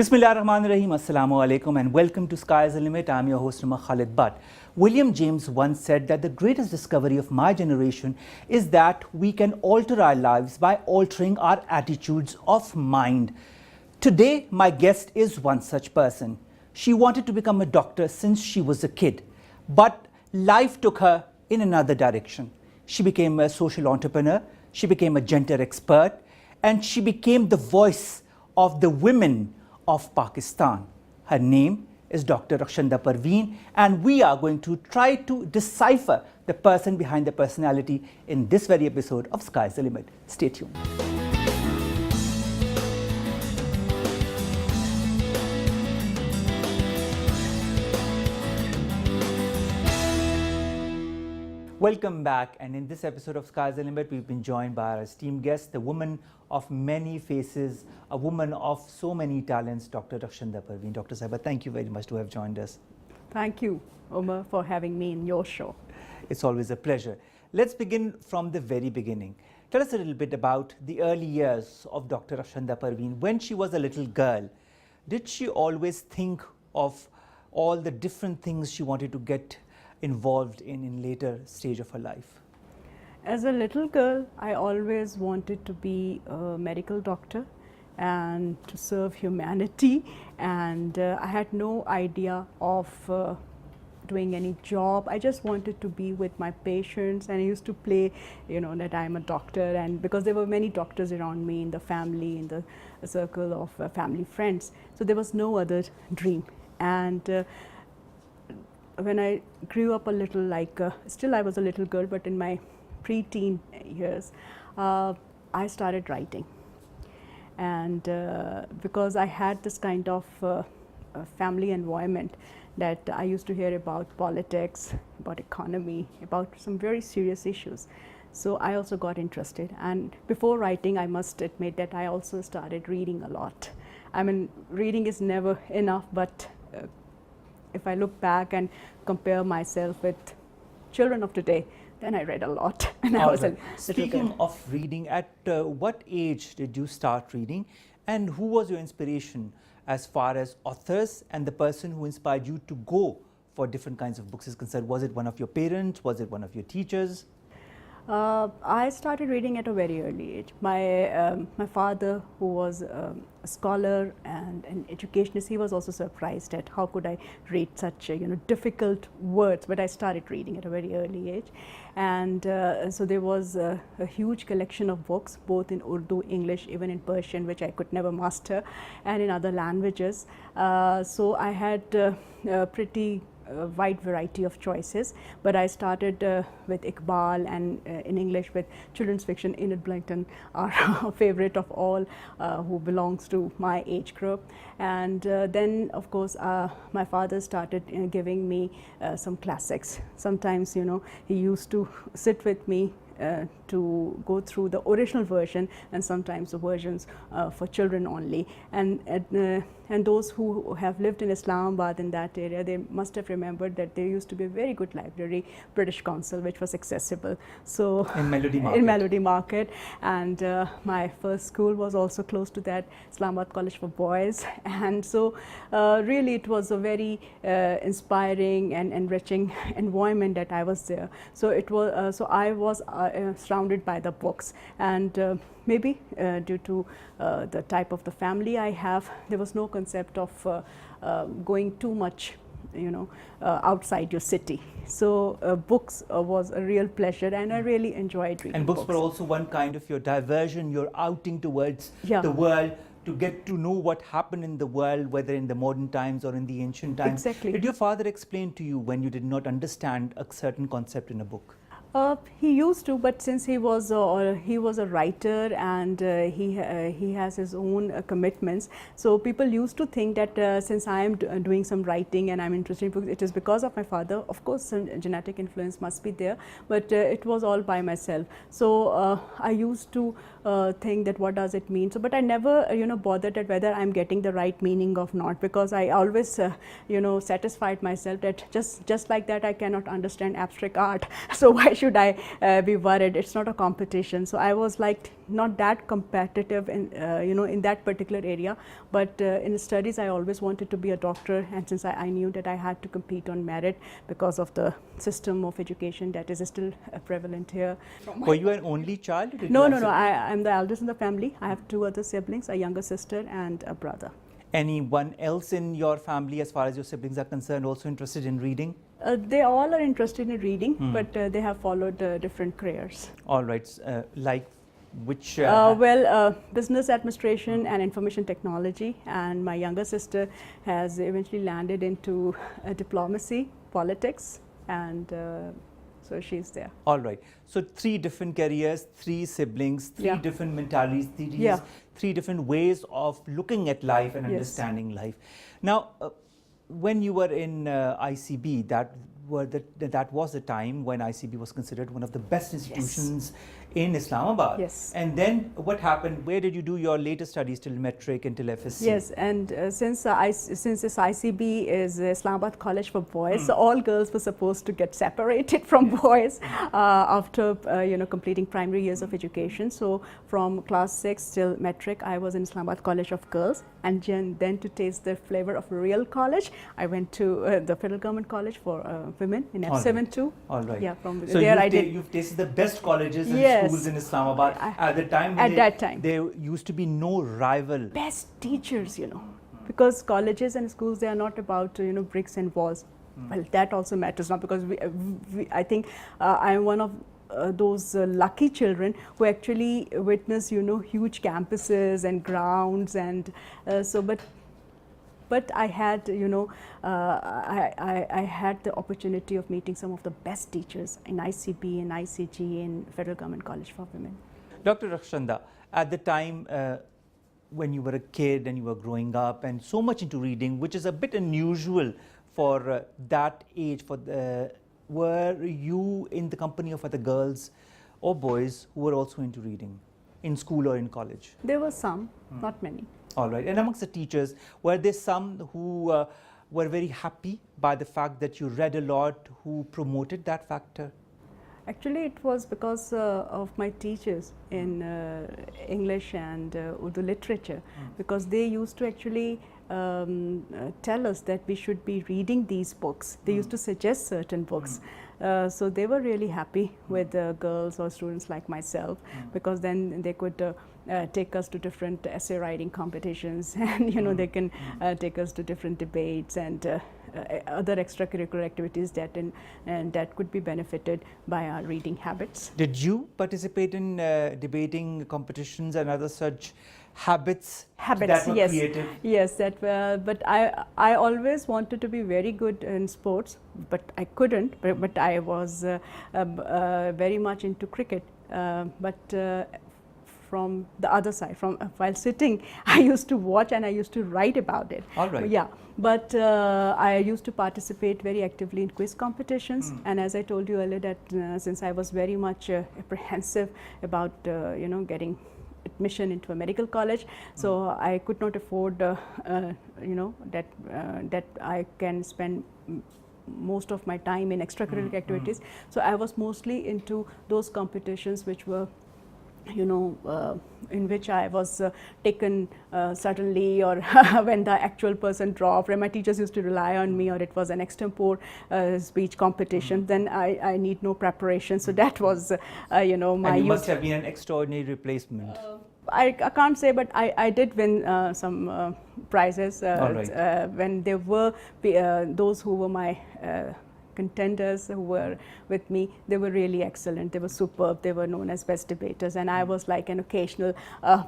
Bismillahirrahmanirrahim. Assalamu alaikum and welcome to Sky's the Limit. I'm your host Khalid Butt. William James once said that the greatest discovery of my generation is that we can alter our lives by altering our attitudes of mind. Today, my guest is one such person. She wanted to become a doctor since she was a kid, but life took her in another direction. She became a social entrepreneur, she became a gender expert, and she became the voice of the women of Pakistan. Her name is Dr. Rakhshanda Parveen, and we are going to try to decipher the person behind the personality in this very episode of Sky's the Limit. Stay tuned. Welcome back, and in this episode of Sky's the Limit, we've been joined by our esteemed guest, the woman of many faces, a woman of so many talents, Dr. Rakhshanda Parveen. Dr. Sahiba, thank you very much to have joined us. Thank you, Omar, for having me in your show. It's always a pleasure. Let's begin from the very beginning. Tell us a little bit about the early years of Dr. Rakhshanda Parveen. When she was a little girl, did she always think of all the different things she wanted to get involved in later stage of her life? As a little girl, I always wanted to be a medical doctor and to serve humanity, and I had no idea of doing any job. I just wanted to be with my patients, and I used to play, that I'm a doctor, and because there were many doctors around me in the family, in the circle of family friends, so there was no other dream. And when I grew up a little, still I was a little girl, but in my pre-teen years, I started writing. And because I had this kind of family environment that I used to hear about politics, about economy, about some very serious issues. So I also got interested. And before writing, I must admit that I also started reading a lot. I mean, reading is never enough, but if I look back and compare myself with children of today, then I read a lot. And I was Speaking of reading, at what age did you start reading, and who was your inspiration as far as authors and the person who inspired you to go for different kinds of books is concerned? Was it one of your parents? Was it one of your teachers? I started reading at a very early age. My father, who was a scholar and an educationist, he was also surprised at how could I read such difficult words. But I started reading at a very early age, and so there was a huge collection of books, both in Urdu, English, even in Persian, which I could never master, and in other languages. So I had a pretty wide variety of choices, but I started with Iqbal, and in English with children's fiction. Enid Blyton, our favorite of all, who belongs to my age group. And then, of course, my father started giving me some classics. Sometimes, he used to sit with me to go through the original version, and sometimes the versions for children only. And those who have lived in Islamabad, in that area, they must have remembered that there used to be a very good library, British Council, which was accessible. So in Melody Market. In Melody Market, and my first school was also close to that, Islamabad College for Boys. And so really it was a very inspiring and enriching environment that I was there. So it was so I was surrounded by the books, and maybe due to the type of the family I have, there was no concept of going too much outside your city. So books was a real pleasure, and I really enjoyed reading. And books were also one kind of your diversion, your outing towards the world, to get to know what happened in the world, whether in the modern times or in the ancient times. Exactly. Did your father explain to you when you did not understand a certain concept in a book? He used to, but since he was a writer, and he has his own commitments, so people used to think that since I am doing some writing and I'm interested in books, it is because of my father. Of course, some genetic influence must be there, but it was all by myself. So I used to think that what does it mean. So, but I never bothered at whether I'm getting the right meaning or not, because I always satisfied myself that just like that I cannot understand abstract art. So why should I be worried? It's not a competition. So I was like not that competitive in in that particular area, but in studies I always wanted to be a doctor, and since I knew that I had to compete on merit because of the system of education that is still prevalent here. Were you an only child? No. I'm the eldest in the family. I have 2 other siblings, a younger sister and a brother. Anyone else in your family, as far as your siblings are concerned, also interested in reading? They all are interested in reading, but they have followed different careers. All right, like which? Business administration and information technology, and my younger sister has eventually landed into diplomacy, politics, and so she's there. All right. So 3 different careers, 3 siblings, 3 different mentalities, 3 different ways of looking at life and understanding life. Now, when you were in ICB, that was the time when ICB was considered one of the best institutions in Islamabad. Yes. And then what happened? Where did you do your later studies till metric, until FSC? Yes, and since this ICB is Islamabad College for Boys, so all girls were supposed to get separated from boys after completing primary years of education. So from class 6 till metric, I was in Islamabad College of Girls, and then to taste the flavor of real college, I went to the Federal Government College for Women in F7 too. All right. Yeah, from so there you've tasted the best colleges and schools in Islamabad. At that time, there used to be no rival. Best teachers, because colleges and schools, they are not about bricks and walls. Well, that also matters now, because I think I'm one of those lucky children who actually witness huge campuses and grounds, and but I had I had the opportunity of meeting some of the best teachers in ICB and ICG in Federal Government College for Women. Dr. Rakhshanda, at the time when you were a kid and you were growing up and so much into reading, which is a bit unusual for that age, were you in the company of other girls or boys who were also into reading in school or in college? There were some, not many. All right. And amongst the teachers, were there some who were very happy by the fact that you read a lot, who promoted that factor? Actually, it was because of my teachers in English and Urdu literature, because they used to actually tell us that we should be reading these books. They used to suggest certain books. So they were really happy with girls or students like myself, because then they could take us to different essay writing competitions, and they can take us to different debates and other extracurricular activities that could be benefited by our reading habits. Did you participate in debating competitions and other such habits that were creative? Yes, that were, but I always wanted to be very good in sports, but I couldn't. But I was very much into cricket. From the other side, while sitting, I used to watch and I used to write about it. All right. Yeah, but I used to participate very actively in quiz competitions. And as I told you earlier, that since I was very much apprehensive about getting admission into a medical college, so I could not afford that I can spend most of my time in extracurricular activities. So I was mostly into those competitions which were in which I was taken suddenly, or when the actual person dropped, and my teachers used to rely on me, or it was an extempore speech competition, then I need no preparation. So that was, my and you youth. must have been an extraordinary replacement. I can't say, but I did win some prizes right. when there were those who were my contenders who were with me. They were really excellent. They were superb. They were known as best debaters, and I was like an occasional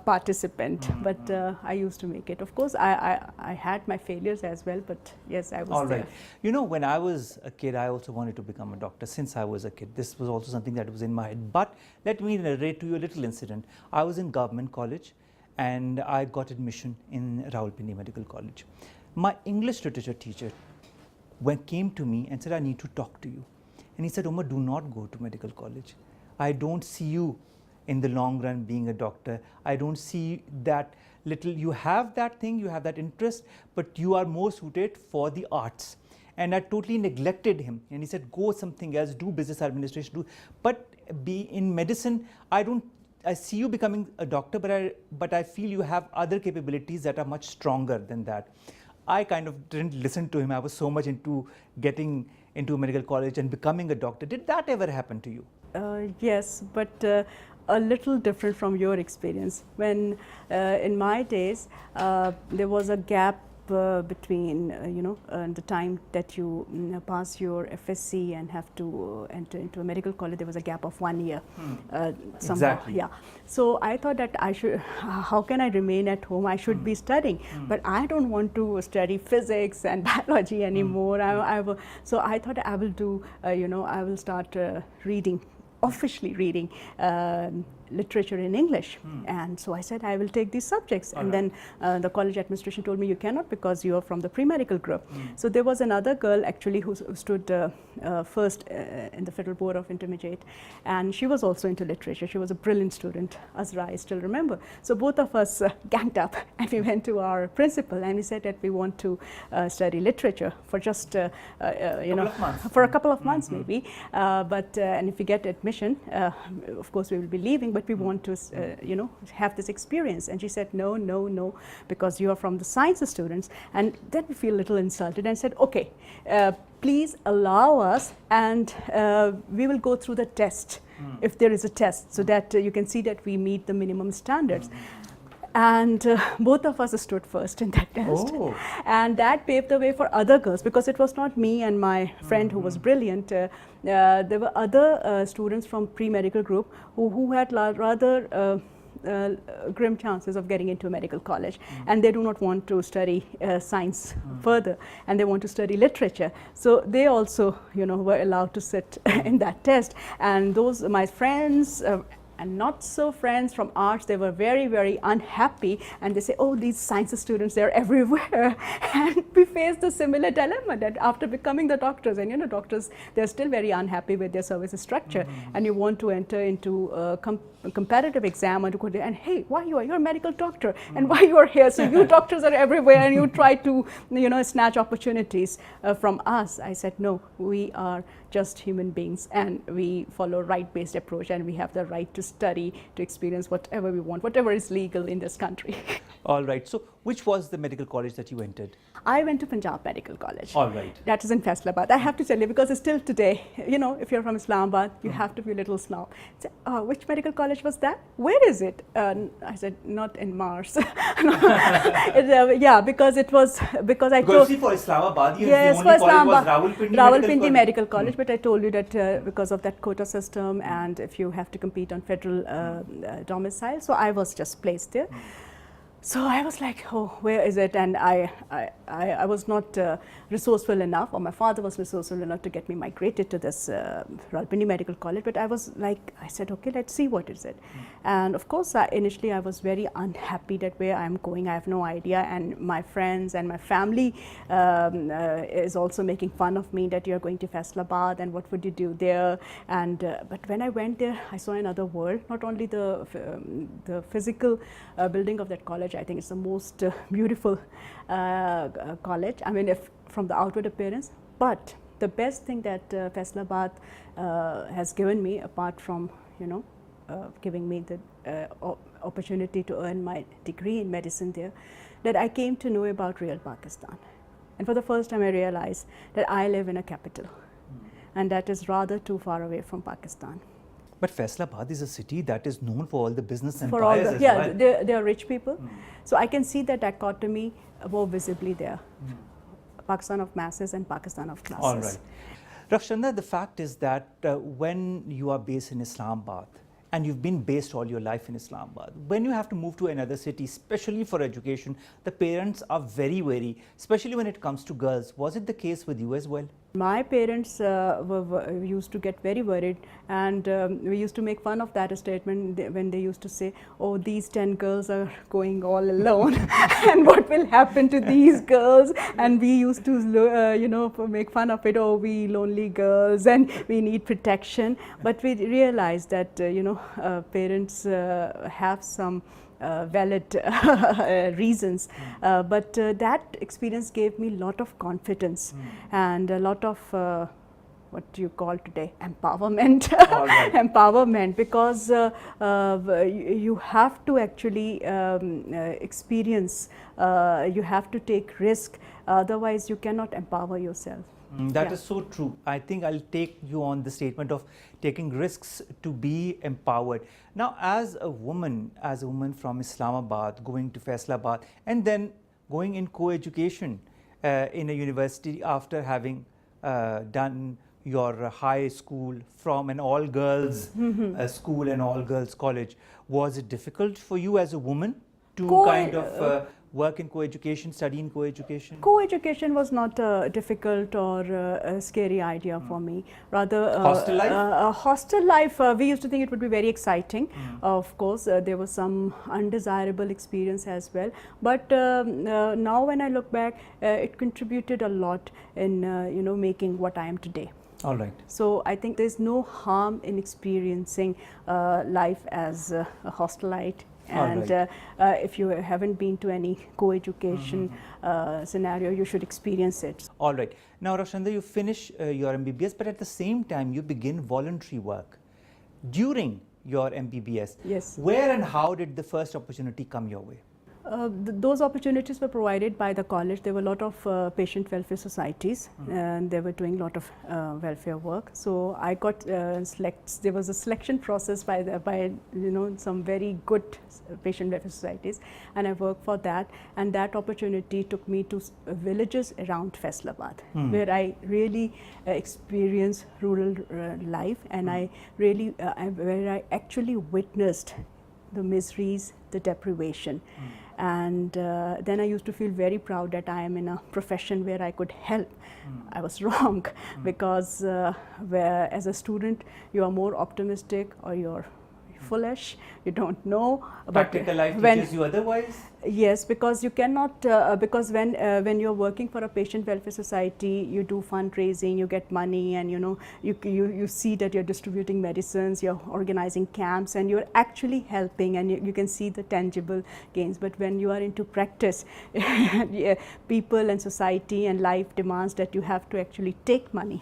participant. But I used to make it. Of course, I had my failures as well, but yes, I was All there. right. When I was a kid, I also wanted to become a doctor since I was a kid. This was also something that was in my head. But let me narrate to you a little incident. I was in government college, and I got admission in Rawalpindi Medical College. My English literature teacher came to me and said, I need to talk to you. And he said, Umar, do not go to medical college. I don't see you in the long run being a doctor. I don't see that you have that thing, you have that interest, but you are more suited for the arts. and I totally neglected him. And he said, go something else, do business administration, but be in medicine. I see you becoming a doctor, but I feel you have other capabilities that are much stronger than that. I kind of didn't listen to him. I was so much into getting into a medical college and becoming a doctor. Did that ever happen to you? Yes, but a little different from your experience. When in my days, there was a gap between the time that you pass your FSC and have to enter into a medical college. There was a gap of 1 year. Exactly. Yeah. So I thought that I should, how can I remain at home? I should be studying, but I don't want to study physics and biology anymore. So I thought I will do, I will start officially reading literature in English. And so I said, I will take these subjects. And then the college administration told me, you cannot because you are from the pre-medical group. So there was another girl actually who stood first in the Federal Board of Intermediate, and she was also into literature. She was a brilliant student, Azra, I still remember. So both of us ganged up and we went to our principal and we said that we want to study literature for just, for a couple of months maybe. And if we get admission, of course we will be leaving, but we want to, have this experience. And she said, no, because you are from the sciences students. And then we feel a little insulted and said, okay, please allow us and we will go through the test, if there is a test, so that you can see that we meet the minimum standards. And both of us stood first in that test. Oh. And that paved the way for other girls, because it was not me and my friend who was brilliant. There were other students from pre-medical group who had rather grim chances of getting into a medical college, and they do not want to study science further, and they want to study literature. So they also, were allowed to sit in that test. And those, my friends, and not so friends from arts, they were very, very unhappy, and they say, oh, these sciences students, they're everywhere. And we faced a similar dilemma that after becoming the doctors, and doctors, they're still very unhappy with their service structure, and you want to enter into a competitive exam and to go there, and hey, why you're a medical doctor, and why you are here? So you doctors are everywhere, and you try to snatch opportunities from us. I said, no, we are just human beings, and we follow right-based approach, and we have the right to study, to experience whatever we want, whatever is legal in this country. All right. So which was the medical college that you entered? I went to Punjab Medical College. All right. That is in Faisalabad. I have to tell you, because still today, if you're from Islamabad, you have to be a little snob. Say, oh, which medical college was that? Where is it? I said, not in Mars. Yeah, because it was, because I told... for Islamabad, yes, the only for college Islamabad, was Rawalpindi Medical College. But I told you that because of that quota system, and if you have to compete on federal domicile, so I was just placed there. So I was like, oh, where is it? And I was not resourceful enough, or my father was resourceful enough to get me migrated to this Rawalpindi Medical College. But I was like, I said, okay, let's see what is it. And of course, initially I was very unhappy that where I'm going, I have no idea. And my friends and my family is also making fun of me that you're going to Faisalabad and what would you do there? And but when I went there, I saw another world. Not only the physical building of that college, I think it's the most beautiful college. I mean, if from the outward appearance, but the best thing that Faisalabad has given me, apart from giving me the opportunity to earn my degree in medicine there, that I came to know about real Pakistan. And for the first time I realized that I live in a capital, and that is rather too far away from Pakistan. But Faisalabad is a city that is known for all the business empires for all the, as yeah, well. they are rich people. So I can see that dichotomy more visibly there. Pakistan of masses and Pakistan of classes. All right. Rakhshanda, the fact is that when you are based in Islamabad, and you've been based all your life in Islamabad, when you have to move to another city, especially for education, the parents are very wary, especially when it comes to girls. Was it the case with you as well? My parents used to get very worried, and we used to make fun of that statement when they used to say, oh, these 10 girls are going all alone and what will happen to these girls? And we used to make fun of it, oh, we lonely girls and we need protection. But we realized that parents have some valid reasons. But that experience gave me a lot of confidence and a lot of what do you call today, empowerment. Right. Empowerment, because you have to actually experience, you have to take risk, otherwise you cannot empower yourself. That is so true. I think I'll take you on the statement of taking risks to be empowered. Now, as a woman from Islamabad, going to Faisalabad and then going in co-education in a university after having done your high school from an all-girls school and all-girls college, was it difficult for you as a woman to kind of work in co-education, study in co-education? Co-education was not a difficult or a scary idea for me. Rather, hostel life? Hostel life, we used to think it would be very exciting. Of course, there was some undesirable experience as well. But now when I look back, it contributed a lot in making what I am today. All right. So I think there's no harm in experiencing life as a hostelite. And if you haven't been to any co-education scenario, you should experience it. All right. Now, Rakhshanda, you finish your MBBS, but at the same time, you begin voluntary work during your MBBS. Yes. Where and how did the first opportunity come your way? Those opportunities were provided by the college. There were a lot of patient welfare societies, and they were doing a lot of welfare work. So I got there was a selection process by some very good patient welfare societies, and I worked for that. And that opportunity took me to villages around Faisalabad, where I really experienced rural life, and I really where I actually witnessed the miseries, the deprivation. And then I used to feel very proud that I am in a profession where I could help. I was wrong, because where as a student you are more optimistic or you're foolish, you don't know. Practical life teaches you otherwise? Yes, because you cannot, because when you're working for a patient welfare society, you do fundraising, you get money, and you see that you're distributing medicines, you're organizing camps, and you're actually helping, and you can see the tangible gains. But when you are into practice, people and society and life demands that you have to actually take money.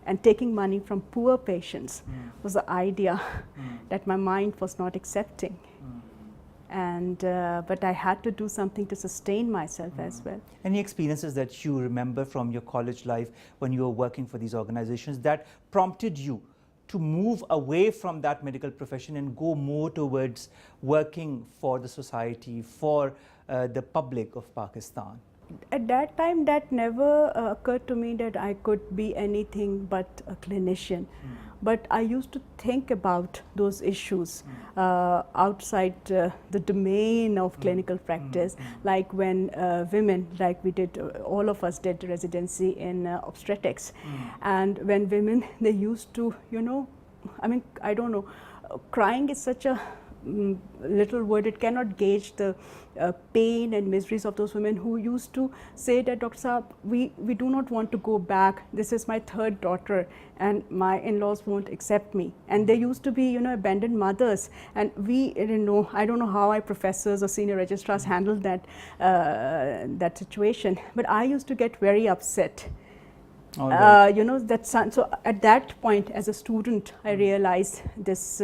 And taking money from poor patients was the idea that my mind was not accepting. And but I had to do something to sustain myself as well. Any experiences that you remember from your college life when you were working for these organizations that prompted you to move away from that medical profession and go more towards working for the society, for the public of Pakistan? At that time, that never occurred to me that I could be anything but a clinician. But I used to think about those issues outside the domain of clinical practice, like when women, like we did, all of us did residency in obstetrics. And when women, they used to, I mean, I don't know, crying is such a little word, it cannot gauge the pain and miseries of those women who used to say that, Dr. Saab, we do not want to go back. This is my third daughter and my in-laws won't accept me. And they used to be, abandoned mothers. And we didn't know, I don't know how our professors or senior registrars handled that, that situation. But I used to get very upset. So at that point, as a student, I realized this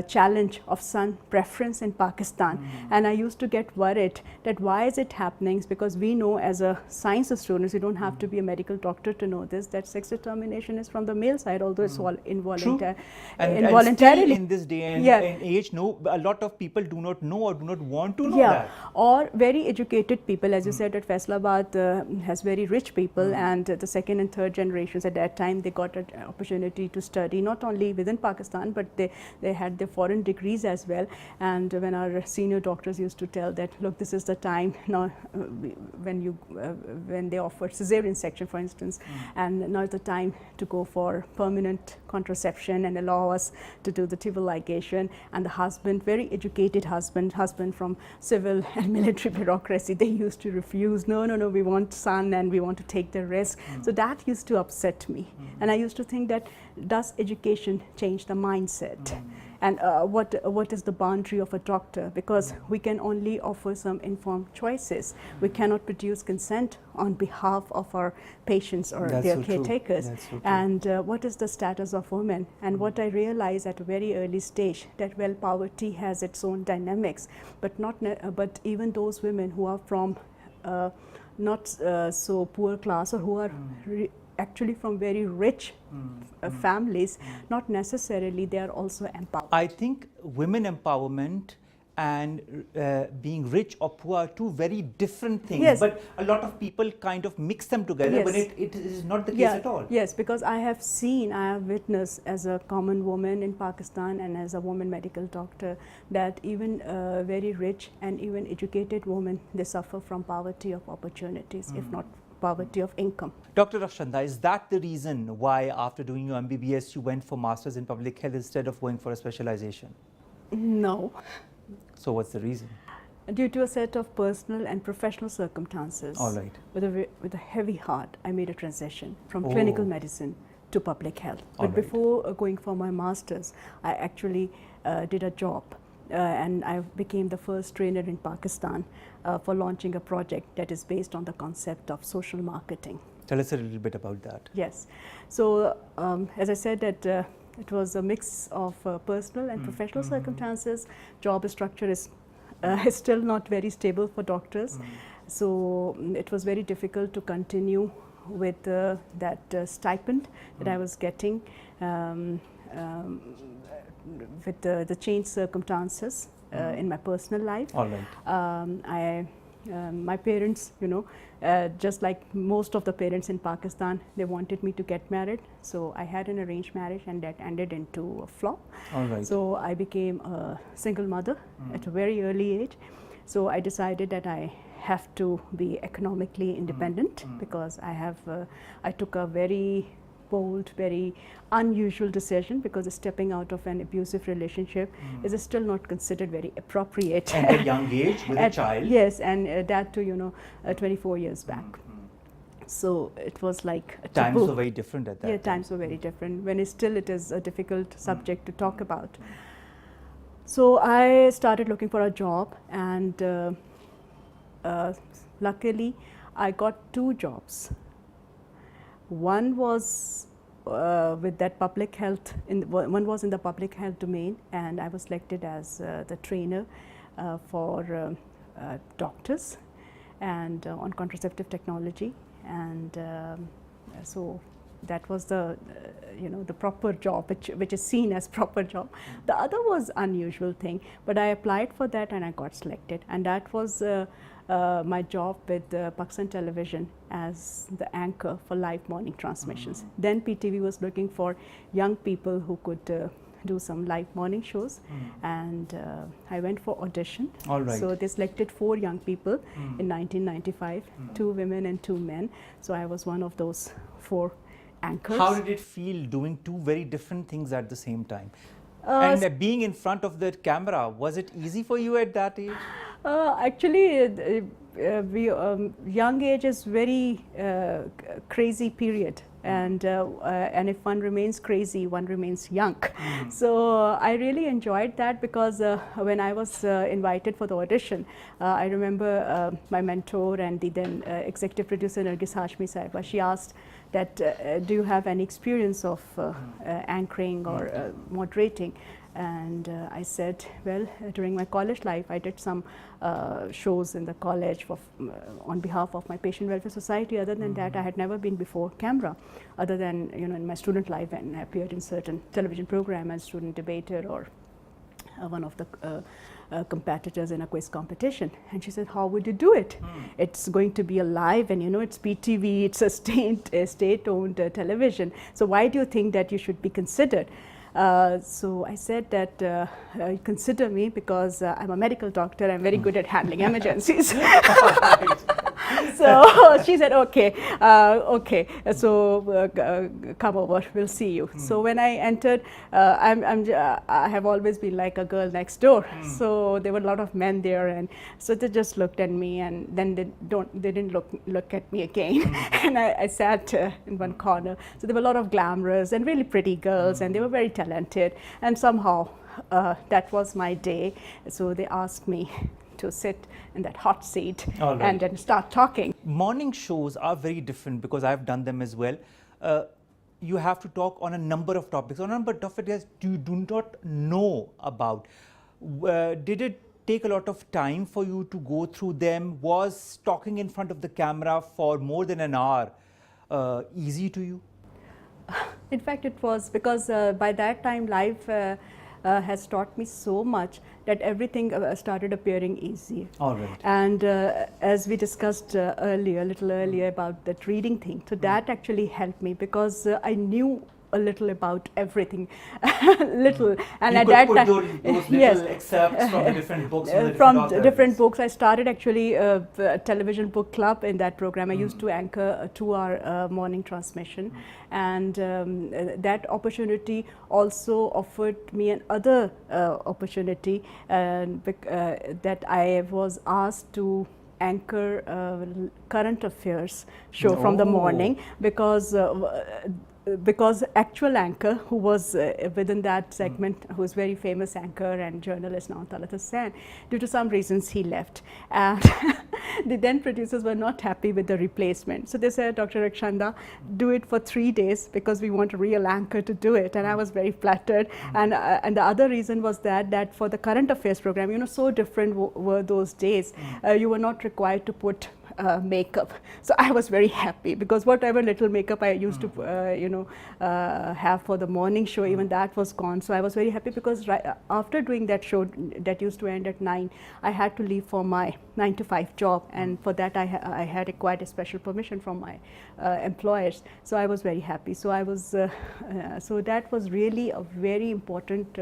challenge of son preference in Pakistan, and I used to get worried that why is it happening? Because we know as a science students, you don't have to be a medical doctor to know this, that sex determination is from the male side, although it's all involuntarily. And still in this day and age, a lot of people do not know or do not want to know that. Or very educated people, as you said, that Faisalabad has very rich people, and the second and third generations at that time, they got an opportunity to study not only within Pakistan, but they had their foreign degrees as well. And when our senior doctors used to tell that, look, this is the time now when they offer cesarean section, for instance, and now is the time to go for permanent contraception and allow us to do the tubal ligation. And the husband, very educated husband from civil and military bureaucracy, they used to refuse. No, we want son and we want to take the risk. So that used to upset me. And I used to think that, does education change the mindset? And what is the boundary of a doctor? Because we can only offer some informed choices. We cannot produce consent on behalf of our patients or That's their so true. caretakers. That's so true. And what is the status of women? And what I realized at a very early stage, that well, poverty has its own dynamics, but but even those women who are from not so poor class, or who are actually from very rich families, not necessarily they are also empowered. I think women empowerment and being rich or poor are two very different things. Yes. But a lot of people kind of mix them together, but Yes. it is not the case at all. Yes, because I have witnessed as a common woman in Pakistan and as a woman medical doctor, that even very rich and even educated women, they suffer from poverty of opportunities, if not poverty of income. Dr. Rakhshanda, is that the reason why after doing your MBBS you went for Masters in Public Health instead of going for a specialization? No. So what's the reason? Due to a set of personal and professional circumstances, All right. with a heavy heart, I made a transition from Oh. clinical medicine to public health. All But right. before going for my master's, I actually did a job. And I became the first trainer in Pakistan for launching a project that is based on the concept of social marketing. Tell us a little bit about that. Yes. So as I said, that it was a mix of personal and professional circumstances. Job structure is still not very stable for doctors. So it was very difficult to continue with that stipend that I was getting with the changed circumstances in my personal life. All right. My parents, just like most of the parents in Pakistan, they wanted me to get married. So I had an arranged marriage, and that ended into a flop. All right. So I became a single mother at a very early age. So I decided that I have to be economically independent, because I took a very bold, very unusual decision, because stepping out of an abusive relationship is still not considered very appropriate. And at a young age with a child. Yes, and that too, 24 years back. So it was like a Times taboo. were very different at that Yeah, time. times were very different, when it is a difficult subject to talk about. So I started looking for a job, and luckily I got 2 jobs. One was with that public health, one was in the public health domain, and I was selected as the trainer for doctors and on contraceptive technology, and so that was the the proper job, which is seen as proper job. The other was unusual thing, but I applied for that and I got selected, and that was my job with Pakistan Television as the anchor for live morning transmissions. Then PTV was looking for young people who could do some live morning shows, and I went for audition. All right. So they selected 4 young people in 1995, 2 women and 2 men. So I was one of those 4 anchors. How did it feel doing 2 very different things at the same time? And being in front of the camera, was it easy for you at that age? Actually, young age is very crazy period, and if one remains crazy, one remains young. So I really enjoyed that, because when I was invited for the audition, I remember my mentor and the then executive producer Nargis Hashmi Saiba, she asked that do you have any experience of anchoring or moderating? And I said, well, during my college life, I did some shows in the college on behalf of my Patient Welfare Society. Other than that, I had never been before camera, other than in my student life, when I appeared in certain television program as student debater or one of the competitors in a quiz competition. And she said, how would you do it? It's going to be a live, and it's PTV, it's a state-owned television. So why do you think that you should be considered? So I said that consider me because I'm a medical doctor. I'm very good at handling emergencies. So she said, okay, okay, so come over, we'll see you. So when I entered, I have always been like a girl next door. So there were a lot of men there, and so they just looked at me, and then they didn't look at me again. And I sat in one corner. So there were a lot of glamorous and really pretty girls, and they were very talented. And somehow that was my day. So they asked me to sit in that hot seat and then start talking. Morning shows are very different because I've done them as well. You have to talk on a number of topics, on a number of topics you do not know about. Did it take a lot of time for you to go through them? Was talking in front of the camera for more than an hour easy to you? In fact, it was, because by that time life has taught me so much that everything started appearing easy. All right. And as we discussed earlier, a little earlier, about that reading thing, so that actually helped me, because I knew a little about everything, little, and you at could that put time, those little yes, excerpts from the different books. From different books. I started actually a television book club. In that program, I used to anchor a 2-hour morning transmission, and that opportunity also offered me another opportunity, that I was asked to anchor current affairs show from the morning, because actual anchor who was within that segment, who was very famous anchor and journalist now, Talat Hussain, due to some reasons he left, and the then producers were not happy with the replacement. So they said, Dr. Rakhshanda, do it for 3 days, because we want a real anchor to do it. And I was very flattered. And the other reason was that for the current affairs program, you know, so different were those days. You were not required to put makeup. So I was very happy, because whatever little makeup I used to have for the morning show, even that was gone. So I was very happy, because after doing that show that used to end at 9, I had to leave for my 9-to-5 job, and for that I had acquired a special permission from my employers. So I was very happy. So I was so that was really a very important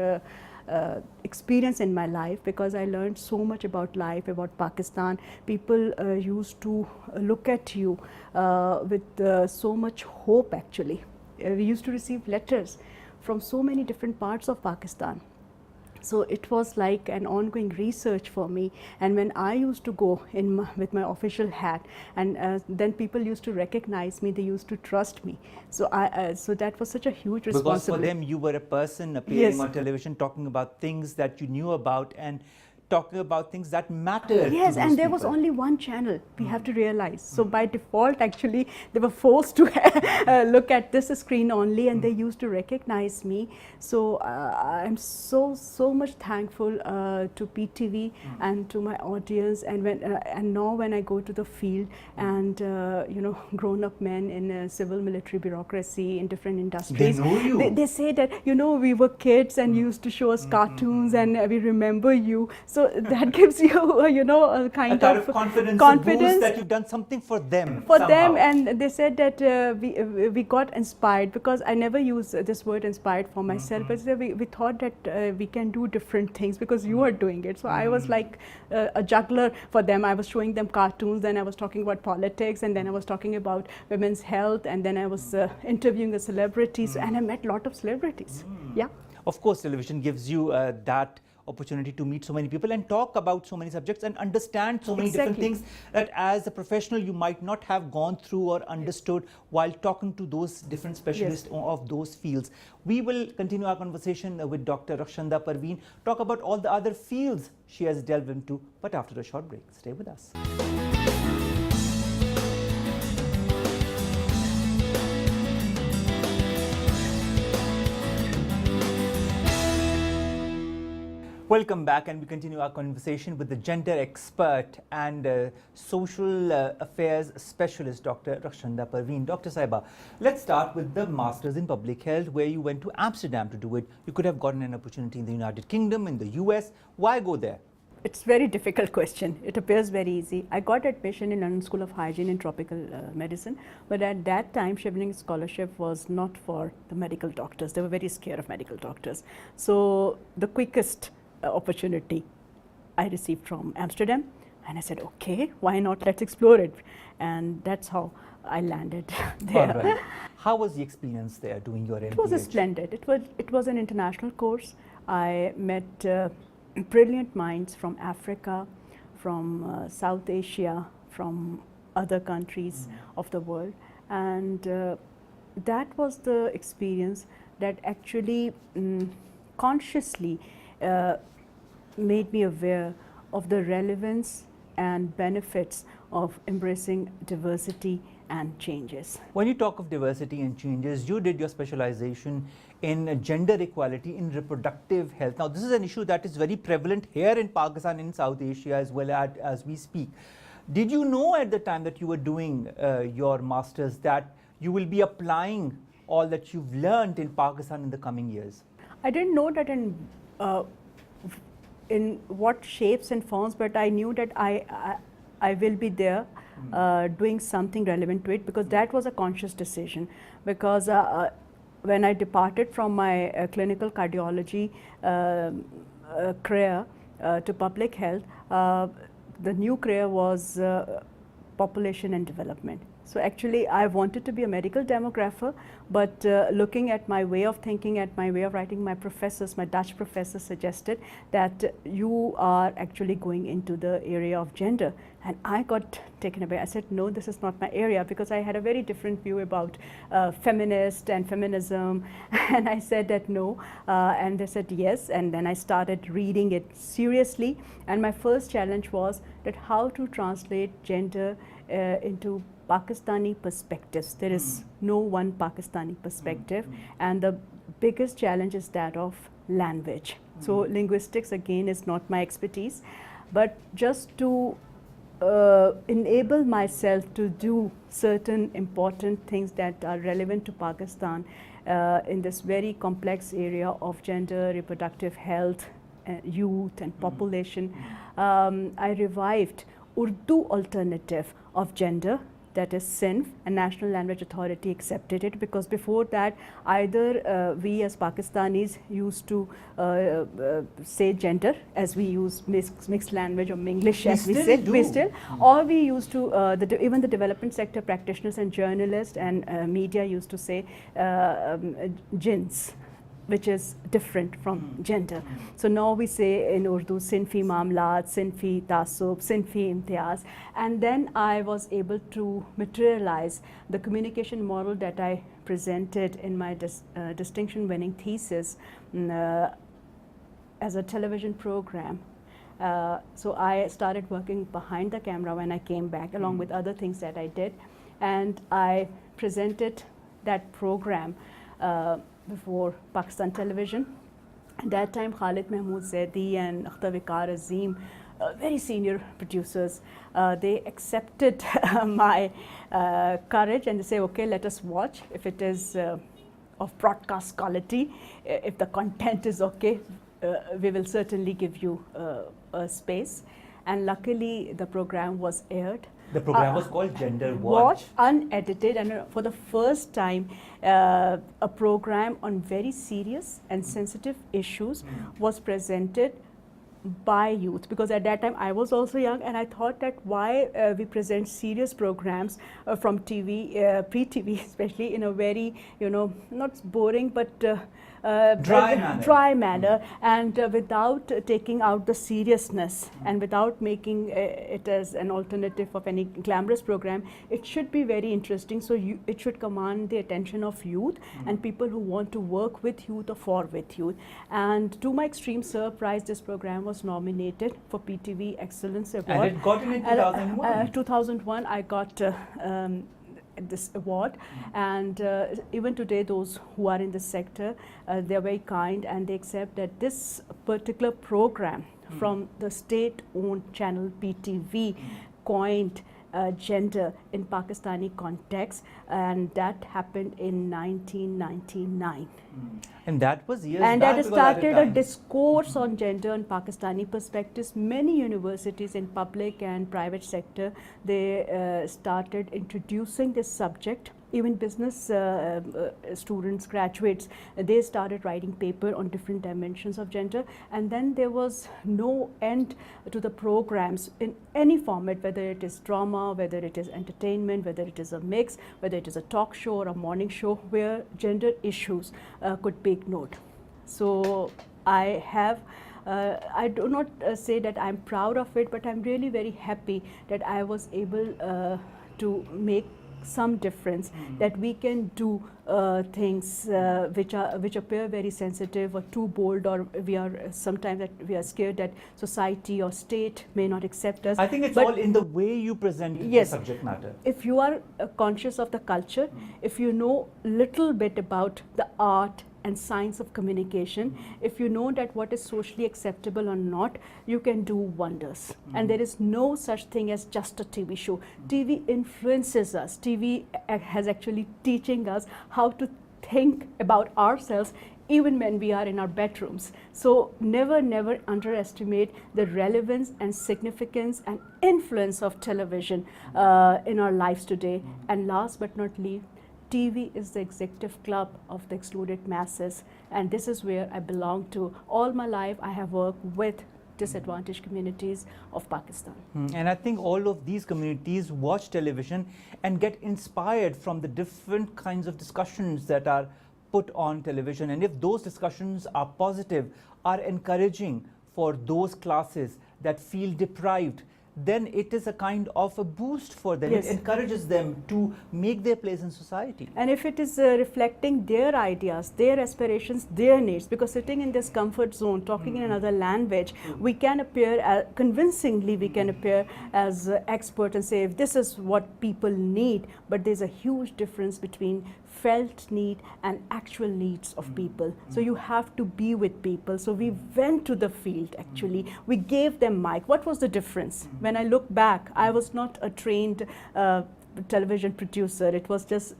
experience in my life, because I learned so much about life, about Pakistan. People used to look at you with so much hope, actually. We used to receive letters from so many different parts of Pakistan. So it was like an ongoing research for me. And when I used to go in with my official hat, and then people used to recognize me, they used to trust me. So so that was such a huge responsibility. Because for them, you were a person appearing on television, talking about things that you knew about, and talking about things that mattered. Yes, and there was only one channel, we have to realize. So by default, actually, they were forced to look at this screen only, and they used to recognize me. So I'm so much thankful to PTV and to my audience. And now when I go to the field, and grown-up men in civil military bureaucracy in different industries, they know you. They say that, we were kids and you used to show us cartoons, and we remember you. So that gives you, a kind of confidence that you've done something for them. And they said that we got inspired, because I never use this word inspired for myself, but we thought that we can do different things because you are doing it. So I was like a juggler for them. I was showing them cartoons, then I was talking about politics, and then I was talking about women's health, and then I was interviewing the celebrities, and I met a lot of celebrities. Yeah. Of course, television gives you that opportunity to meet so many people and talk about so many subjects and understand so many different things that as a professional you might not have gone through or understood while talking to those different specialists of those fields. We will continue our conversation with Dr. Rakhshanda Parveen, talk about all the other fields she has delved into, but after a short break. Stay with us. Welcome back, and we continue our conversation with the gender expert and social affairs specialist, Dr. Rakhshanda Parveen. Dr. Saiba, let's start with the Masters in Public Health, where you went to Amsterdam to do it. You could have gotten an opportunity in the United Kingdom, in the US. Why go there? It's a very difficult question. It appears very easy. I got admission in London School of Hygiene and Tropical Medicine, but at that time, Chevening Scholarship was not for the medical doctors. They were very scared of medical doctors. So the quickest opportunity I received from Amsterdam, And I said, okay, why not? Let's explore it. And that's how I landed there. All right. How was the experience there doing your MPH? It was splendid. It was an international course. I met brilliant minds from Africa, from South Asia, from other countries of the world. And that was the experience that actually consciously made me aware of the relevance and benefits of embracing diversity and changes. When you talk of diversity and changes, you did your specialization in gender equality in reproductive health. Now, this is an issue that is very prevalent here in Pakistan, in South Asia as well as we speak. Did you know at the time that you were doing your masters that you will be applying all that you've learned in Pakistan in the coming years? I didn't know that in what shapes and forms, but I knew that I will be there doing something relevant to it, because that was a conscious decision. Because when I departed from my clinical cardiology career to public health, the new career was population and development. So actually I wanted to be a medical demographer, but looking at my way of thinking, at my way of writing, my professors, my Dutch professors suggested that you are actually going into the area of gender. And I got taken aback. I said, no, this is not my area, because I had a very different view about feminist and feminism. And I said that no, and they said yes. And then I started reading it seriously. And my first challenge was that how to translate gender into Pakistani perspectives. There is no one Pakistani perspective, and the biggest challenge is that of language. So linguistics again is not my expertise, but just to enable myself to do certain important things that are relevant to Pakistan in this very complex area of gender, reproductive health, youth and population, I revived Urdu alternative of gender, that is SINF, and National Language Authority accepted it, because before that either we as Pakistanis used to say gender as we use mixed language or Minglish as we say, we still, or we used to, even the development sector practitioners and journalists and media used to say jins, which is different from gender. So now we say in Urdu, Sinfi Mamlat, Sinfi Tasub, Sinfi Imtiaz. And then I was able to materialize the communication model that I presented in my distinction-winning thesis as a television program. So I started working behind the camera when I came back, along with other things that I did. And I presented that program before Pakistan television. At that time, Khalid Mahmood Zaidi and Akhtar Viqar Azim, very senior producers, they accepted my courage, and they say, okay, let us watch. If it is of broadcast quality, if the content is okay, we will certainly give you a space. And luckily, the program was aired. The program was called Gender Watch. Unedited, and for the first time, a program on very serious and sensitive issues was presented by youth, because at that time I was also young, and I thought that why we present serious programs from TV, pre-TV especially, in a very, not boring but dry manner, and without taking out the seriousness and without making it as an alternative of any glamorous program. It should be very interesting, so it should command the attention of youth and people who want to work with youth or for with youth. And to my extreme surprise, this program was nominated for PTV Excellence Award. And it got in 2001? 2001 I got this award, and even today those who are in the sector, they're very kind, and they accept that this particular program from the state-owned channel PTV coined gender in Pakistani context, and that happened in 1999. And that was years and back. And that started a discourse on gender and Pakistani perspectives. Many universities in public and private sector, they started introducing this subject even business students, graduates, they started writing paper on different dimensions of gender, and then there was no end to the programs in any format, whether it is drama, whether it is entertainment, whether it is a mix, whether it is a talk show or a morning show, where gender issues could be ignored. So I have I do not say that I'm proud of it, but I'm really very happy that I was able to make some difference, that we can do things which appear very sensitive or too bold, or we are sometimes that we are scared that society or state may not accept us. I think it's all in the way you present yes, the subject matter. If you are conscious of the culture, if you know little bit about the art and science of communication, if you know that what is socially acceptable or not, you can do wonders. And there is no such thing as just a TV show. TV influences us. TV has actually teaching us how to think about ourselves even when we are in our bedrooms. So never, never underestimate the relevance and significance and influence of television in our lives today. And last but not least, TV is the executive club of the excluded masses, and this is where I belong to. All my life I have worked with disadvantaged communities of Pakistan. And I think all of these communities watch television and get inspired from the different kinds of discussions that are put on television, and if those discussions are positive, are encouraging for those classes that feel deprived, then it is a kind of a boost for them. Yes. It encourages them to make their place in society. And if it is reflecting their ideas, their aspirations, their needs, because sitting in this comfort zone, talking in another language, we can appear, convincingly we can appear as expert and say, if this is what people need, but there's a huge difference between felt need and actual needs of people. So you have to be with people. So we went to the field actually. We gave them mic. What was the difference? When I look back, I was not a trained television producer. It was just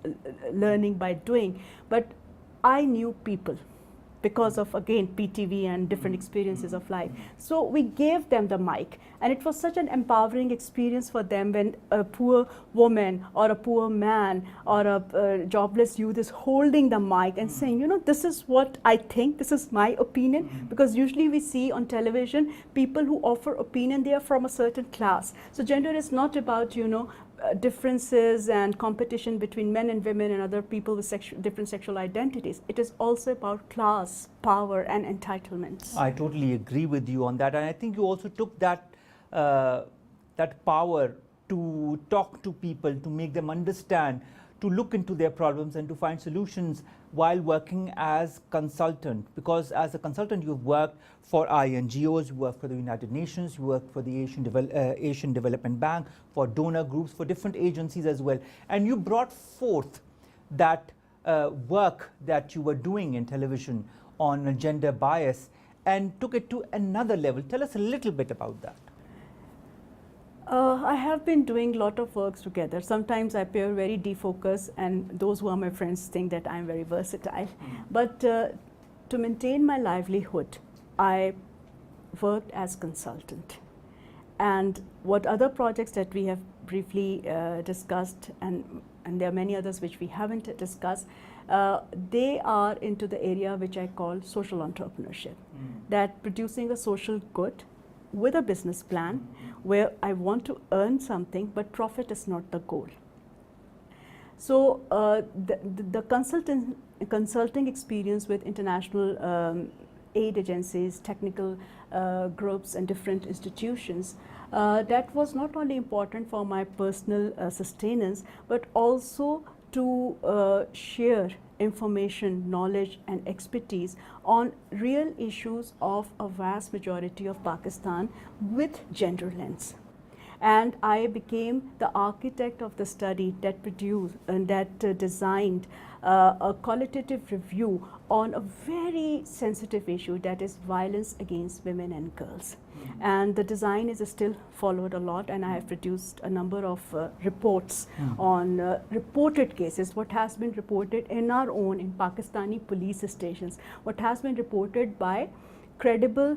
learning by doing. But I knew people because of, again, PTV and different experiences of life. So we gave them the mic, and it was such an empowering experience for them when a poor woman or a poor man or a jobless youth is holding the mic and saying, you know, this is what I think, this is my opinion, because usually we see on television people who offer opinion, they are from a certain class. So gender is not about, you know, differences and competition between men and women and other people with different sexual identities. It is also about class, power and entitlements. I totally agree with you on that, and I think you also took that that power to talk to people, to make them understand, to look into their problems and to find solutions while working as consultant. Because as a consultant, you've worked for INGOs, you work for the United Nations, you work for the Asian Development Bank, for donor groups, for different agencies as well. And you brought forth that work that you were doing in television on gender bias and took it to another level. Tell us a little bit about that. I have been doing a lot of works together. Sometimes I appear very defocused, and those who are my friends think that I'm very versatile. But to maintain my livelihood, I worked as consultant. And what other projects that we have briefly discussed, and there are many others which we haven't discussed, they are into the area which I call social entrepreneurship. That producing a social good with a business plan where I want to earn something, but profit is not the goal. So the consulting experience with international aid agencies, technical groups and different institutions, that was not only important for my personal sustenance, but also to share information, knowledge and expertise on real issues of a vast majority of Pakistan with gender lens. And I became the architect of the study that produced and that designed a qualitative review on a very sensitive issue, that is violence against women and girls. And the design is still followed a lot, and I have produced a number of reports on reported cases, what has been reported in our own, in Pakistani police stations, what has been reported by credible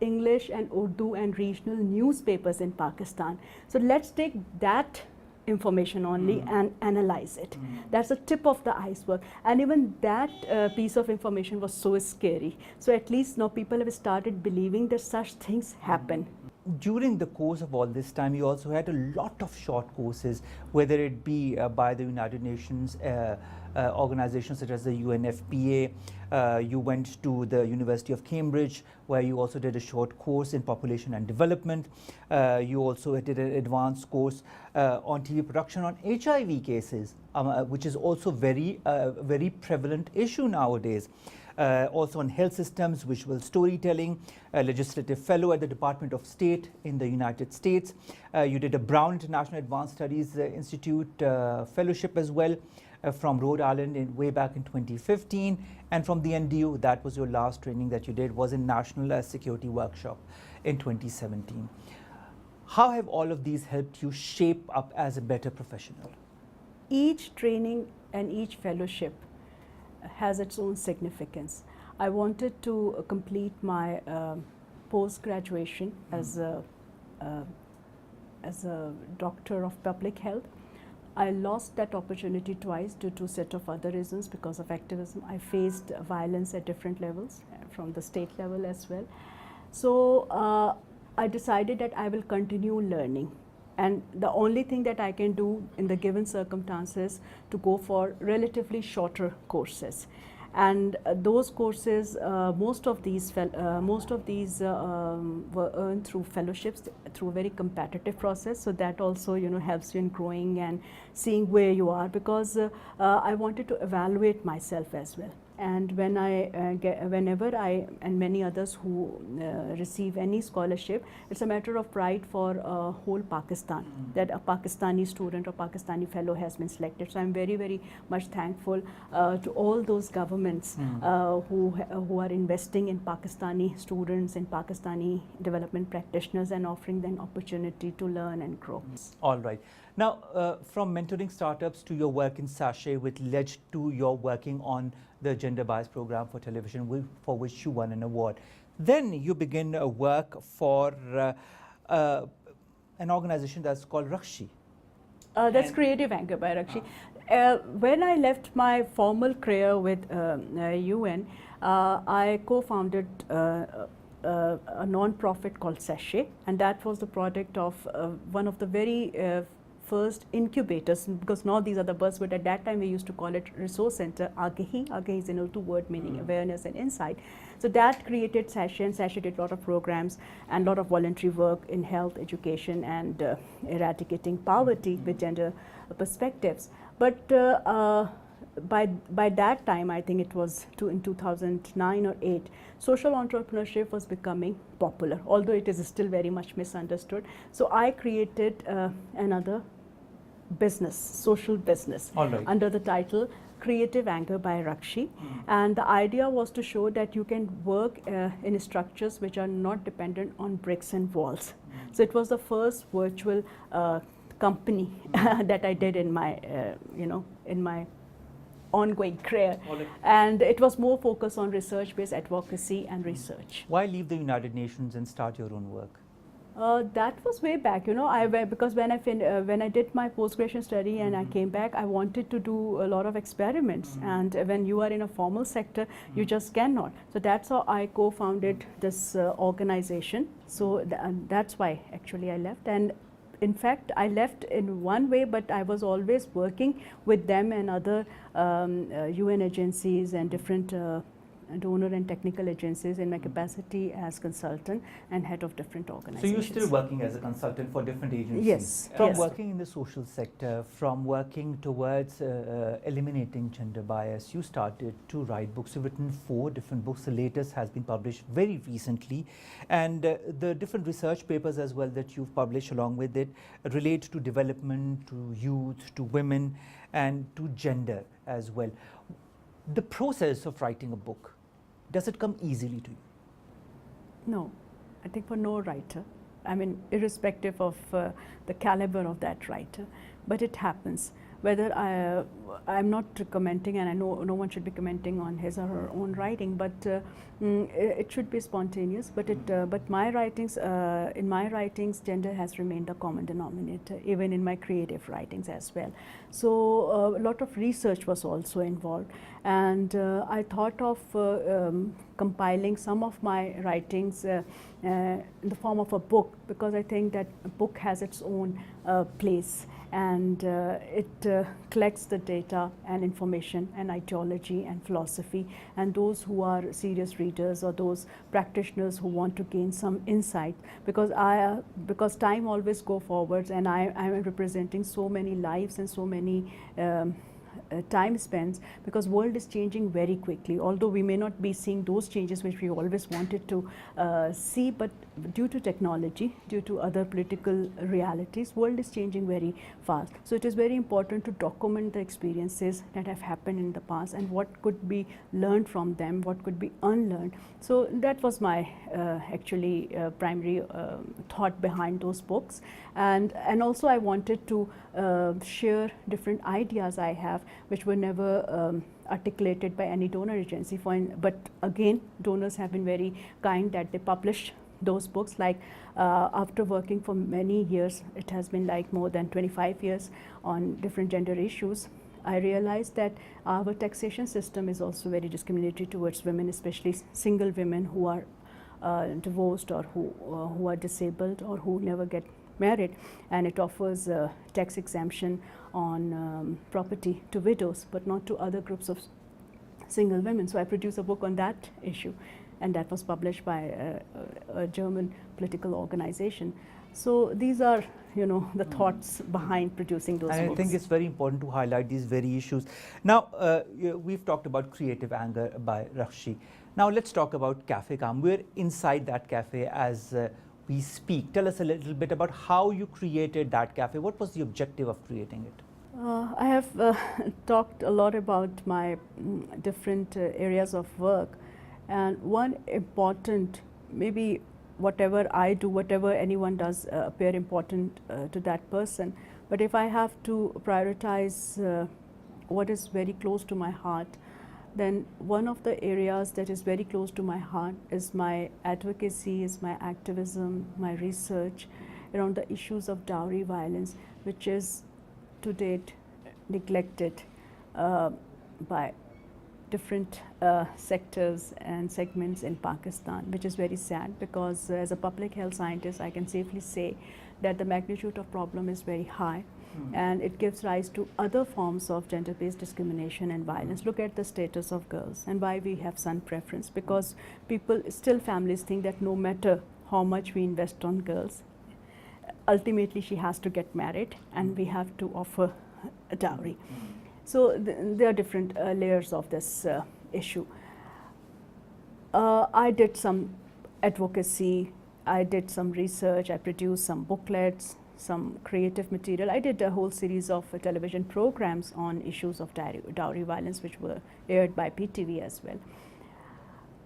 English and Urdu and regional newspapers in Pakistan. So let's take that information only and analyze it. That's the tip of the iceberg, and even that piece of information was so scary. So at least now people have started believing that such things happen. During the course of all this time, you also had a lot of short courses, whether it be by the United Nations organizations such as the UNFPA. You went to the University of Cambridge, where you also did a short course in population and development. You also did an advanced course on TV production on HIV cases, which is also very prevalent issue nowadays. Also on health systems, visual storytelling, a legislative fellow at the Department of State in the United States. You did a Brown International Advanced Studies Institute fellowship as well from Rhode Island way back in 2015. And from the NDU, that was your last training that you did, was in National Security Workshop in 2017. How have all of these helped you shape up as a better professional? Each training and each fellowship has its own significance. I wanted to complete my post-graduation as a doctor of public health. I lost that opportunity twice due to a set of other reasons because of activism. I faced violence at different levels, from the state level as well. So I decided that I will continue learning. And the only thing that I can do in the given circumstances to go for relatively shorter courses. And those courses, most of these were earned through fellowships, through a very competitive process. So that also, helps you in growing and seeing where you are, because I wanted to evaluate myself as well. And whenever I and many others who receive any scholarship, it's a matter of pride for whole Pakistan that a Pakistani student or Pakistani fellow has been selected. So I'm very, very much thankful to all those governments who are investing in Pakistani students and Pakistani development practitioners and offering them opportunity to learn and grow. All right. Now, from mentoring startups to your work in Sachet, which led to your working on the gender bias program for television, for which you won an award. Then you begin work for an organization that's called Rakshi. That's Creative Anchor by Rakshi. When I left my formal career with UN, I co-founded a non-profit called Sachet, and that was the product of one of the very first incubators, because now these are the buzzwords. At that time we used to call it Resource Center, Agahi. Agahi is a two-word meaning awareness and insight. So that created Sachet, and Sachet did a lot of programs and a lot of voluntary work in health, education, and eradicating poverty with gender perspectives. But by that time, I think it was in 2009 or 8, social entrepreneurship was becoming popular, although it is still very much misunderstood. So I created another business, social business, under the title Creative Anchor by Rakshi. And the idea was to show that you can work in structures which are not dependent on bricks and walls. So it was the first virtual company that I did in my, in my ongoing career. And it was more focused on research-based advocacy and research. Why leave the United Nations and start your own work? That was way back, because when I did my post-graduation study and I came back, I wanted to do a lot of experiments. And when you are in a formal sector, you just cannot. So that's how I co-founded this organization. So that's why actually I left. And in fact, I left in one way, but I was always working with them and other UN agencies and different donor and technical agencies in my capacity as consultant and head of different organizations. So you're still working as a consultant for different agencies? Yes. From working in the social sector, from working towards eliminating gender bias, you started to write books. You've written 4 different books. The latest has been published very recently. And the different research papers as well that you've published along with it relate to development, to youth, to women, and to gender as well. The process of writing a book, does it come easily to you? No, I think for no writer. I mean, irrespective of the caliber of that writer, but it happens. whether I'm not commenting, and I know no one should be commenting on his or her own writing, but it should be spontaneous. But my writings, in my writings, gender has remained a common denominator, even in my creative writings as well. So a lot of research was also involved, and I thought of compiling some of my writings in the form of a book, because I think that a book has its own place, and it collects the data and information and ideology and philosophy, and those who are serious readers or those practitioners who want to gain some insight, because time always go forwards, and I am representing so many lives and so many time spent, because world is changing very quickly, although we may not be seeing those changes which we always wanted to see, but due to technology, due to other political realities, world is changing very fast. So it is very important to document the experiences that have happened in the past and what could be learned from them, what could be unlearned. So that was my actually primary thought behind those books, and also I wanted to share different ideas I have which were never articulated by any donor agency. But again, donors have been very kind that they publish those books. Like after working for many years, it has been like more than 25 years on different gender issues, I realized that our taxation system is also very discriminatory towards women, especially single women who are divorced or who are disabled or who never get married, and it offers tax exemption on property to widows but not to other groups of single women. So I produced a book on that issue, and that was published by a German political organization. So these are, you know, the thoughts behind producing those and books. I think it's very important to highlight these very issues. Now, we've talked about creative anger by Rakshi. Now let's talk about Cafe Calm. We're inside that cafe as we speak. Tell us a little bit about how you created that cafe. What was the objective of creating it? I have talked a lot about my different areas of work, and one important, maybe whatever I do, whatever anyone does appear important to that person, but if I have to prioritize what is very close to my heart, then one of the areas that is very close to my heart is my advocacy, is my activism, my research around the issues of dowry violence, which is to date neglected by different sectors and segments in Pakistan, which is very sad, because as a public health scientist I can safely say that the magnitude of problem is very high. And it gives rise to other forms of gender-based discrimination and violence. Look at the status of girls and why we have son preference, because people, still families think that no matter how much we invest on girls, ultimately she has to get married and we have to offer a dowry. So there are different layers of this issue. I did some advocacy, I did some research, I produced some booklets, some creative material. I did a whole series of television programs on issues of dowry violence, which were aired by PTV as well.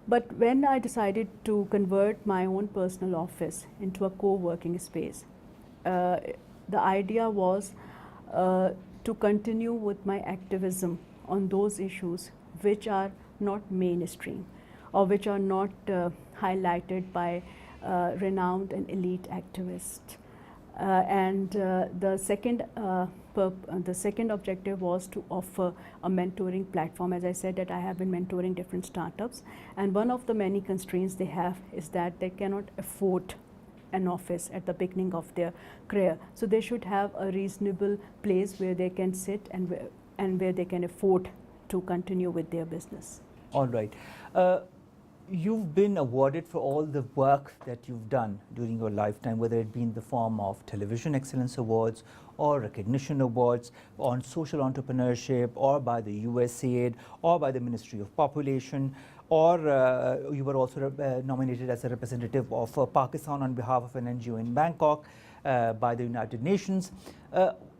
But when I decided to convert my own personal office into a co-working space, the idea was to continue with my activism on those issues which are not mainstream or which are not highlighted by renowned and elite activists. The second objective was to offer a mentoring platform. As I said, that I have been mentoring different startups, and one of the many constraints they have is that they cannot afford an office at the beginning of their career. So they should have a reasonable place where they can sit and where they can afford to continue with their business. All right. You've been awarded for all the work that you've done during your lifetime, whether it be in the form of Television Excellence Awards or recognition awards on social entrepreneurship, or by the USAID, or by the Ministry of Population, or you were also nominated as a representative of Pakistan on behalf of an NGO in Bangkok by the United Nations.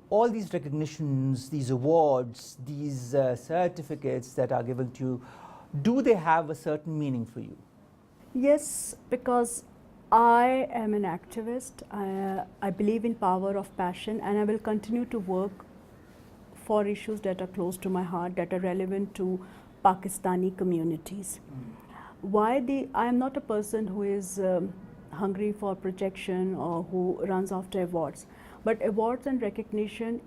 All these recognitions, these awards, these certificates that are given to you, do they have a certain meaning for you? Yes, because I am an activist. I believe in power of passion, and I will continue to work for issues that are close to my heart, that are relevant to Pakistani communities. I am not a person who is hungry for projection or who runs after awards, but awards and recognition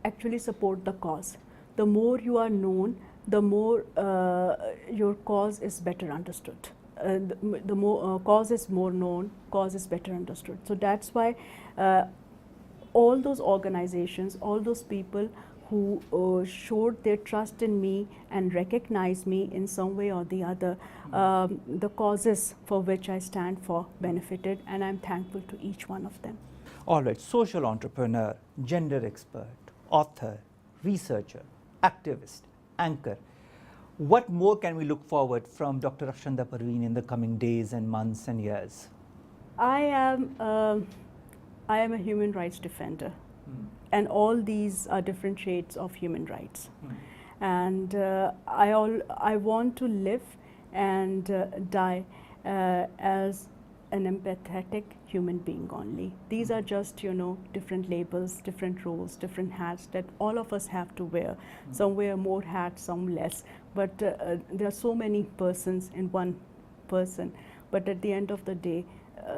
actually support the cause. The more you are known, the more your cause is better understood. The more cause is more known, cause is better understood. So that's why all those organizations, all those people who showed their trust in me and recognized me in some way or the other, the causes for which I stand for benefited, and I'm thankful to each one of them. All right, social entrepreneur, gender expert, author, researcher, activist, anchor. What more can we look forward from Dr. Rakhshanda Parveen in the coming days and months and years? I am a human rights defender. And all these are different shades of human rights. And I want to live and die as an empathetic human being only. These are just, different labels, different roles, different hats that all of us have to wear. Some wear more hats, some less. But there are so many persons in one person. But at the end of the day,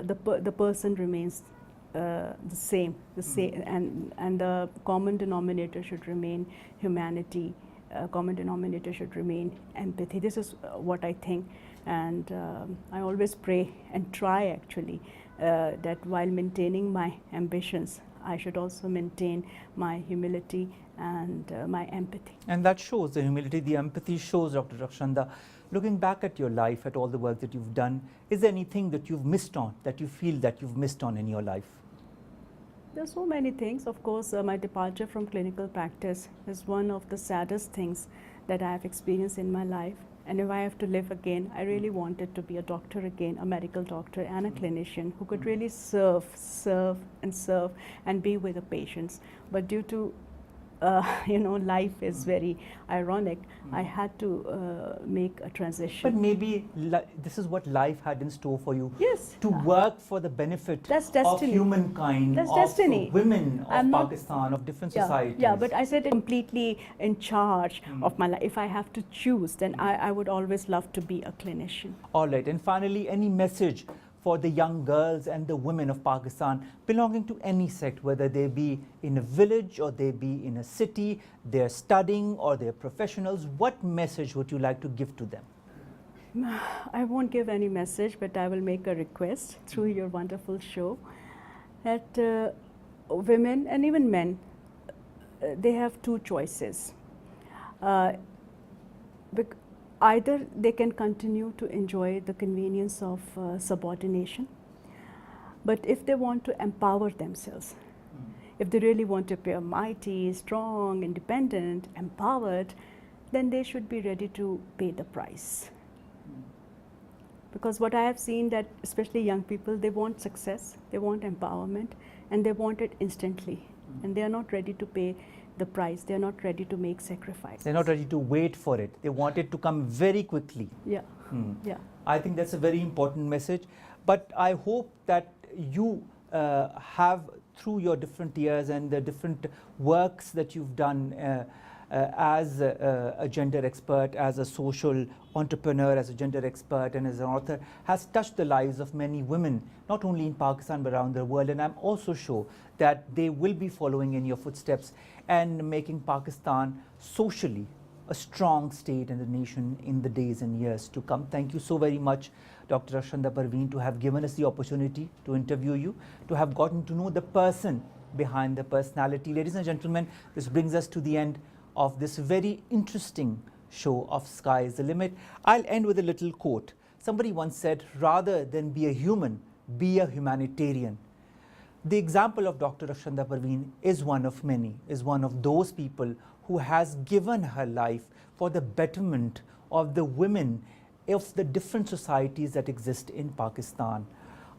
the person remains the same, and the common denominator should remain humanity. Common denominator should remain empathy. This is what I think, and I always pray and try actually that while maintaining my ambitions, I should also maintain my humility and my empathy. And that shows, the humility, the empathy shows, Dr. Rakhshanda. Looking back at your life, at all the work that you've done, is there anything that you've missed on, that you feel that you've missed on in your life? There are so many things. Of course, my departure from clinical practice is one of the saddest things that I have experienced in my life. And if I have to live again, I really wanted to be a doctor again, a medical doctor and a clinician who could really serve and be with the patients. But due to life is very ironic. I had to make a transition. But maybe this is what life had in store for you. Yes. To work for the benefit of humankind, That's of destiny. Women, of Pakistan, of different societies. Yeah, but I said completely in charge of my life. If I have to choose, then I would always love to be a clinician. All right, and finally, any message for the young girls and the women of Pakistan belonging to any sect, whether they be in a village or they be in a city, they're studying or they're professionals, what message would you like to give to them? I won't give any message, but I will make a request through your wonderful show that women and even men, they have two choices. Either they can continue to enjoy the convenience of subordination, but if they want to empower themselves, if they really want to appear mighty, strong, independent, empowered, then they should be ready to pay the price. Because what I have seen that especially young people, they want success, they want empowerment, and they want it instantly, and they are not ready to pay the price. They are not ready to make sacrifices. They're not ready to wait for it. They want it to come very quickly. Yeah. Yeah. I think that's a very important message. But I hope that you have, through your different years and the different works that you've done as a gender expert, as a social entrepreneur, as a gender expert, and as an author, has touched the lives of many women, not only in Pakistan but around the world. And I'm also sure that they will be following in your footsteps and making Pakistan socially a strong state and a nation in the days and years to come. Thank you so very much, Dr. Rakhshanda Parveen, to have given us the opportunity to interview you, to have gotten to know the person behind the personality. Ladies and gentlemen, this brings us to the end of this very interesting show of Sky is the Limit. I'll end with a little quote. Somebody once said, rather than be a human, be a humanitarian. The example of Dr. Rakhshanda Parveen is one of many, is one of those people who has given her life for the betterment of the women of the different societies that exist in Pakistan.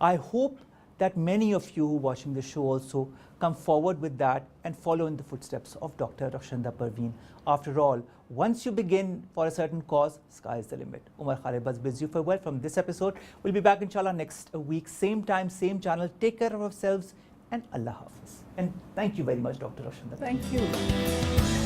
I hope that many of you who are watching the show also come forward with that and follow in the footsteps of Dr. Rakhshanda Parveen. After all, once you begin for a certain cause, sky is the limit. Umar Khalid bids you farewell from this episode. We'll be back inshallah next week, same time, same channel. Take care of yourselves. and Allah Hafiz. And thank you very much, Dr. Rakhshanda. Thank you.